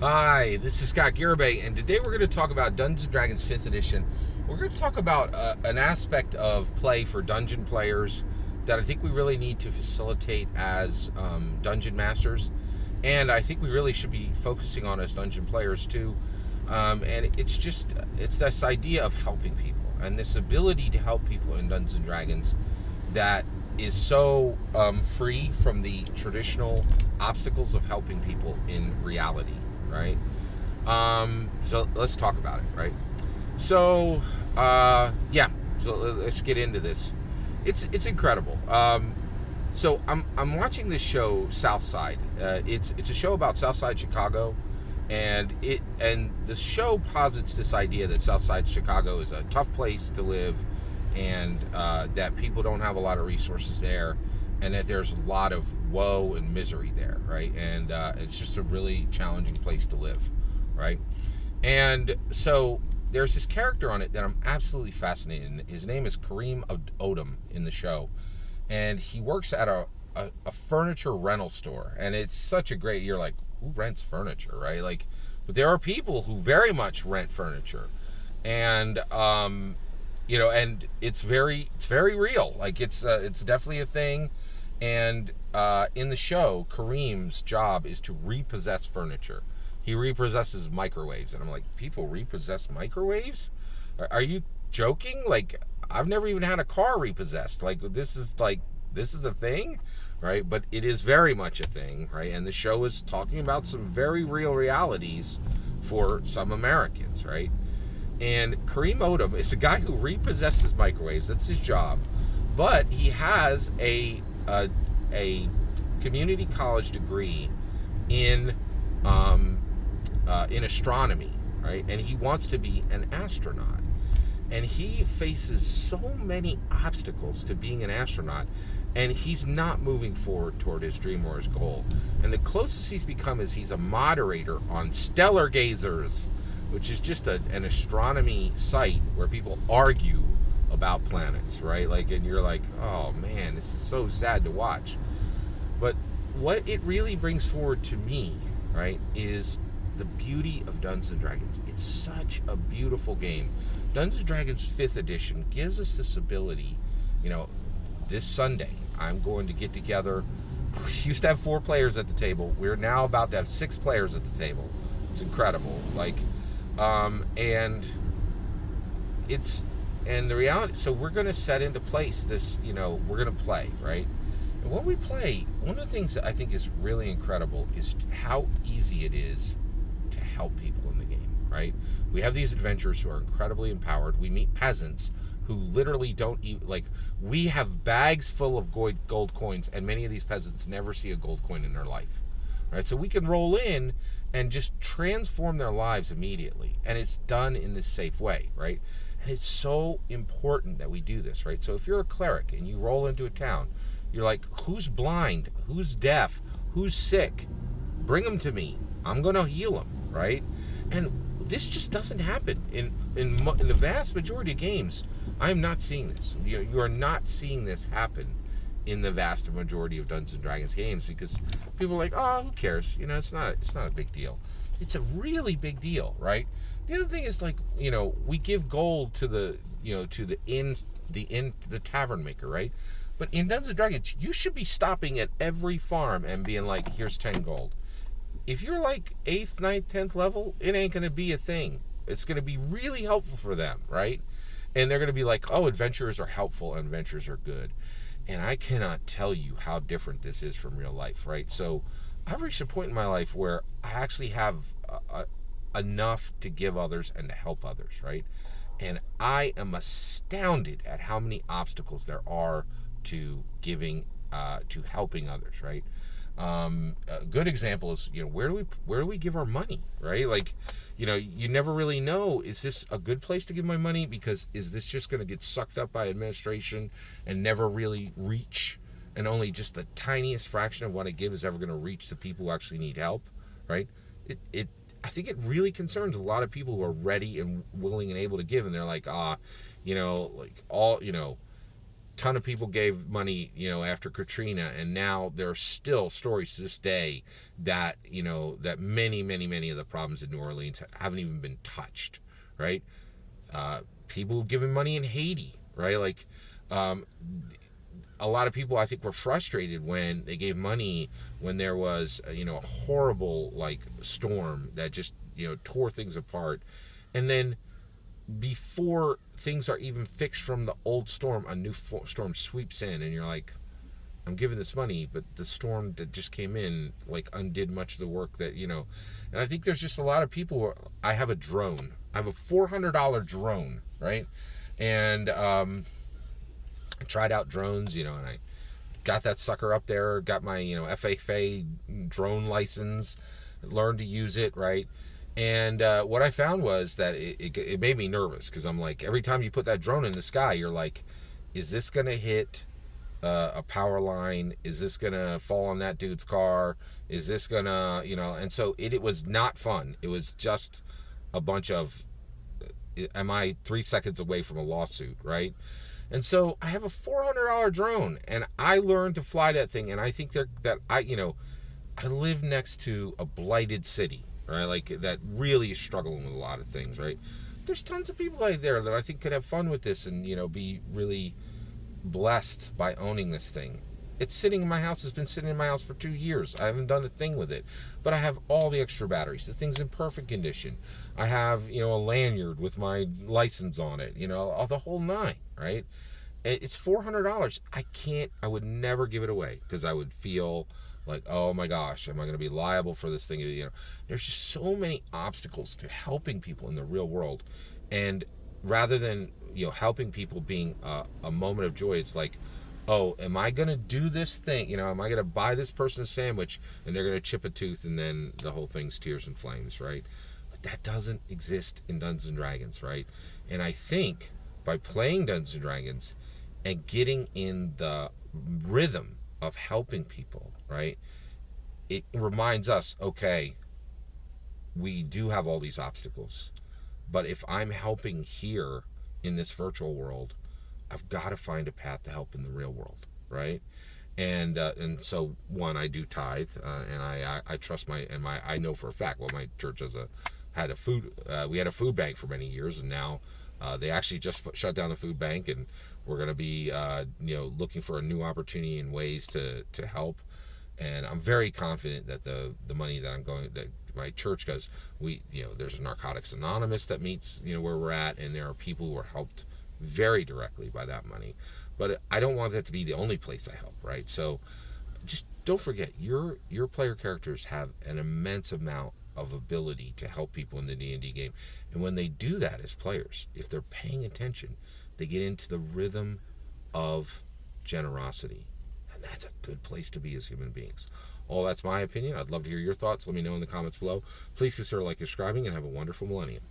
Hi, this is Scott Garibay, and today we're going to talk about Dungeons & Dragons 5th Edition. We're going to talk about an aspect of play for dungeon players that I think we really need to facilitate as dungeon masters, and I think we really should be focusing on as dungeon players too. And it's this idea of helping people, and this ability to help people in Dungeons & Dragons that is so free from the traditional obstacles of helping people in reality, right? So let's talk about it, right? So, yeah. So let's get into this. It's incredible. So I'm watching this show, Southside. It's a show about Southside Chicago, and the show posits this idea that Southside Chicago is a tough place to live, and that people don't have a lot of resources there, and that there's a lot of woe and misery there, right? And it's just a really challenging place to live, right? And so there's this character on it that I'm absolutely fascinated in. His name is Kareem Odom in the show, and he works at a furniture rental store. And it's such a great, you're like, who rents furniture, right? Like, but there are people who very much rent furniture, and and it's very real. Like, it's definitely a thing. And in the show, Kareem's job is to repossess furniture. He repossesses microwaves, and I'm like, people repossess microwaves? Are you joking? Like, I've never even had a car repossessed. Like, this is the thing, right? But it is very much a thing, right? And the show is talking about some very real realities for some Americans, right? And Kareem Odom is a guy who repossesses microwaves. That's his job. But he has a community college degree in astronomy, right? And he wants to be an astronaut. And he faces so many obstacles to being an astronaut, and he's not moving forward toward his dream or his goal. And the closest he's become is he's a moderator on Stellar Gazers, which is just an astronomy site where people argue about planets, right? Like, and you're like, oh man, this is so sad to watch. But what it really brings forward to me, right, is the beauty of Dungeons & Dragons. It's such a beautiful game. Dungeons & Dragons 5th Edition gives us this ability. This Sunday, I'm going to get together. We used to have 4 players at the table. We're now about to have 6 players at the table. It's incredible. Like, and the reality, so we're going to set into place this, we're going to play, right? And when we play, one of the things that I think is really incredible is how easy it is to help people in the game, right? We have these adventurers who are incredibly empowered. We meet peasants who literally don't eat, like, we have bags full of gold coins, and many of these peasants never see a gold coin in their life, right? So we can roll in and just transform their lives immediately, and it's done in this safe way, right? And it's so important that we do this, right? So if you're a cleric and you roll into a town, you're like, who's blind? Who's deaf? Who's sick? Bring them to me. I'm going to heal them, right? And this just doesn't happen in the vast majority of games. I'm not seeing this. You are not seeing this happen in the vast majority of Dungeons & Dragons games, because people are like, oh, who cares? It's not a big deal. It's a really big deal, right? The other thing is, like, we give gold to the tavern maker, right? But in Dungeons & Dragons, you should be stopping at every farm and being like, here's 10 gold. If you're like 8th, 9th, 10th level, it ain't going to be a thing. It's going to be really helpful for them, right? And they're going to be like, oh, adventurers are helpful and adventurers are good. And I cannot tell you how different this is from real life, right? So I've reached a point in my life where I actually have enough to give others and to help others, right? And I am astounded at how many obstacles there are to giving, to helping others, right? A good example is, where do we give our money, right? Like, you never really know, is this a good place to give my money? Because is this just going to get sucked up by administration and never really reach, and only just the tiniest fraction of what I give is ever going to reach the people who actually need help, right? I think it really concerns a lot of people who are ready and willing and able to give, and they're like, like all, ton of people gave money, after Katrina, and now there are still stories to this day that, that many of the problems in New Orleans haven't even been touched, right? People giving money in Haiti, right? Like, a lot of people, I think, were frustrated when they gave money when there was, a horrible, like, storm that just, tore things apart. And then before things are even fixed from the old storm, a new storm sweeps in, and you're like, I'm giving this money, but the storm that just came in, like, undid much of the work that, And I think there's just a lot of people who I have a drone. I have a $400 drone, right? And I tried out drones, and I got that sucker up there, got my, FFA drone license, learned to use it, right? And what I found was that it made me nervous, because I'm like, every time you put that drone in the sky, you're like, is this going to hit a power line? Is this going to fall on that dude's car? Is this going to, and so it was not fun. It was just a bunch of, am I 3 seconds away from a lawsuit, right? And so I have a $400 drone, and I learned to fly that thing, and I think that I live next to a blighted city, right? Like, that really is struggling with a lot of things, right? There's tons of people out there that I think could have fun with this and, be really blessed by owning this thing. It's sitting in my house. It's been sitting in my house for 2 years. I haven't done a thing with it, but I have all the extra batteries. The thing's in perfect condition. I have, a lanyard with my license on it, all the whole nine, right? It's $400. I would never give it away, because I would feel like, oh my gosh, am I going to be liable for this thing? There's just so many obstacles to helping people in the real world. And rather than, helping people being a moment of joy, it's like, oh, am I going to do this thing? Am I going to buy this person a sandwich and they're going to chip a tooth and then the whole thing's tears and flames, right? But that doesn't exist in Dungeons and Dragons, right? And I think by playing Dungeons and Dragons and getting in the rhythm of helping people, right, it reminds us, okay, we do have all these obstacles, but if I'm helping here in this virtual world, I've got to find a path to help in the real world, right? And so, one, I do tithe, and I trust I know for a fact, well, my church had a food bank for many years, and now they actually just shut down the food bank, and we're going to be looking for a new opportunity and ways to help. And I'm very confident that the money that my church goes, there's a Narcotics Anonymous that meets where we're at, and there are people who are helped very directly by that money. But I don't want that to be the only place I help, right? So just don't forget, your player characters have an immense amount of ability to help people in the D&D game. And when they do that as players, if they're paying attention, they get into the rhythm of generosity. And that's a good place to be as human beings. That's my opinion. I'd love to hear your thoughts. Let me know in the comments below. Please consider liking, subscribing, and have a wonderful millennium.